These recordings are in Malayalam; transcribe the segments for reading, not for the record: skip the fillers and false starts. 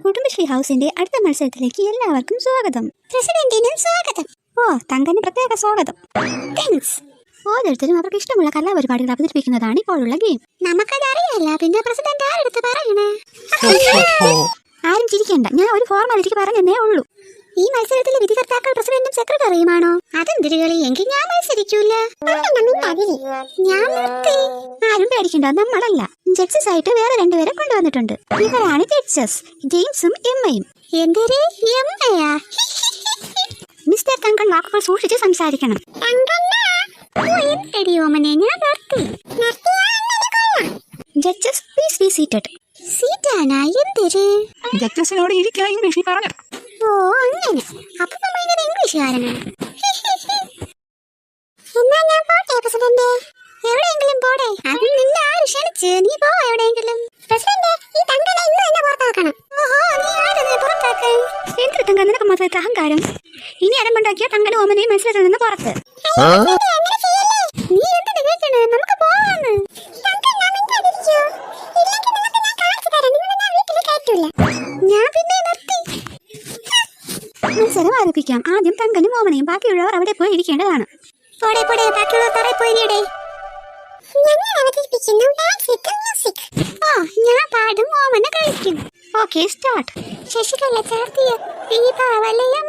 കുടുംബശ്രീ ഹൗസിന്റെ അടുത്ത മത്സരത്തിലേക്ക് എല്ലാവർക്കും സ്വാഗതം. പ്രസിഡന്റിനും സ്വാഗതം. ഓ, തങ്കന് പ്രത്യേക സ്വാഗതം. താങ്ക്സ്. ഓരോരുത്തരും അവർക്ക് ഇഷ്ടമുള്ള കലാപരിപാടികൾ അവതരിപ്പിക്കുന്നതാണ് ഇപ്പോഴുള്ള ഗെയിം. നമുക്കത് അറിയാല്ല, പിന്നെ പ്രസിഡന്റ് ആരെടുത്ത് പറയണേ? ആരും ചിരിക്കണ്ട, ഞാൻ ഒരു ഫോർമാലിറ്റിക്ക് പറഞ്ഞേ ഉള്ളൂ. ഈ മത്സരത്തിലെ വിധികർത്താക്കൾ പ്രസിഡന്റും സെക്രട്ടറിയുമാണോ? അതെന്തൊരു കളി, എങ്കിൽ ഞാൻ മത്സരിക്കൂല. ഞാൻ ആരും പേടിക്കണ്ട, നമ്മളല്ല. ജഡ്ജസ് ആയിട്ട് വേറെ രണ്ടുപേരെ കൊണ്ടുവന്നിട്ടുണ്ട്. ഇവരാണ് ജഡ്ജസ്, ജെയിംസും എമ്മയും. എന്തൊരു എമ്മയാ? മിസ്റ്റർ തങ്കൻ വാക്കുകൾ സൂക്ഷിച്ച് സംസാരിക്കണം. Judges please be seated. സീറ്റാനാ? എന്തൊരു ജഡ്ജസിനോട് ഇരിക്കാൻ ഇംഗ്ലീഷിൽ പറഞ്ഞു. ഓ, അങ്ങനെ. അപ്പൊ ഭയങ്കര ഇംഗ്ലീഷുകാരനാണ്. എന്നാ ഞാൻ പോട്ടെ പ്രസിഡന്റ്? എവിടെയെങ്കിലും പോടെ. അത് നിന്നെ ആര് ക്ഷണിച്ച്? നീ പോ എവിടെയെങ്കിലും. പ്രസിഡന്റ്, ഈ തങ്കനെ ഇന്ന് തന്നെ പുറത്താക്കണം. ഓഹോ, നീ ആരെന്നെ പുറത്താക്കാൻ? എന്തൊരു തങ്ക, നിനക്ക് മാത്രത്തെ അഹങ്കാരം. ഇനി അരമ്പുണ്ടാക്കിയ തങ്കനും ഓമനയും മത്സരത്തിൽ നിന്ന് പുറത്ത്. നീ എന്തിനു കേൾക്കണേ? നമുക്ക് പോവാന്ന്. ഞാൻ പിന്നെ നിർത്തി. മത്സരം ആരംഭിക്കാം. ആദ്യം തങ്കനും ഓമനയും, ബാക്കിയുള്ളവർ അവിടെ പോയി ഇരിക്കേണ്ടതാണ്. പോടെ പോടെ, ബാക്കിയുള്ളവർ തറയിൽ പോയിടെ. ഓ, ഞാൻ പാടും, ഓമന കളിക്കും. Okay, start. ശശികല ചാർത്തിയ ദീപാവലയം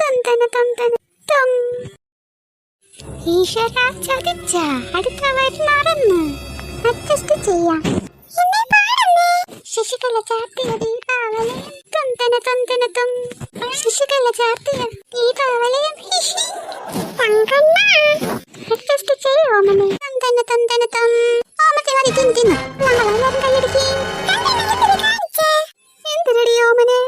തന്തന തന്തന തം. ഈശ്വര ചതിച്ച അടുത്തവർ മറന്ന് അഡ്ജസ്റ്റ് ചെയ്യാം. ശശികല ചാർത്തിയ ദീപാവലയം തന്തന തന്തന തം. ശശികല ചാർത്തിയ ദീപാവലയം അഡ്ജസ്റ്റ് ചെയ്യുമോമനെ. തന്തന തന്തന തം. ഓമത്തെ മതി തിന്നു. ഞങ്ങളെല്ലാരും കൈയടിക്കും. എന്തിനടി ഓമനെ?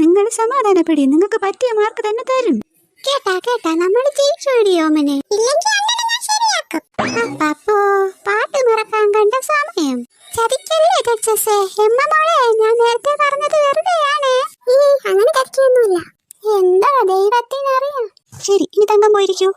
നിങ്ങൾ സമാധാനപ്പെടി, നിങ്ങൾക്ക് പറ്റിയ മാർക്ക് തന്നെ തരും. കേട്ടാ കേട്ടാ, നമ്മൾ ജയിച്ചോടി ഓമനെ. അപ്പോ പാട്ട് മറക്കാൻ കണ്ട സമയം. ചതിക്കല്ലേ ജഡ്ജസേ? എമ്മ മോളെ, ഞാൻ നേരത്തെ പറഞ്ഞത് വെറുതെയാണ്. അങ്ങനെ ചതിക്കൊന്നുമില്ല. എന്താ ദൈവത്തിനറിയാം. ശരി, ഇനി തങ്കം പോയിരിക്കൂ.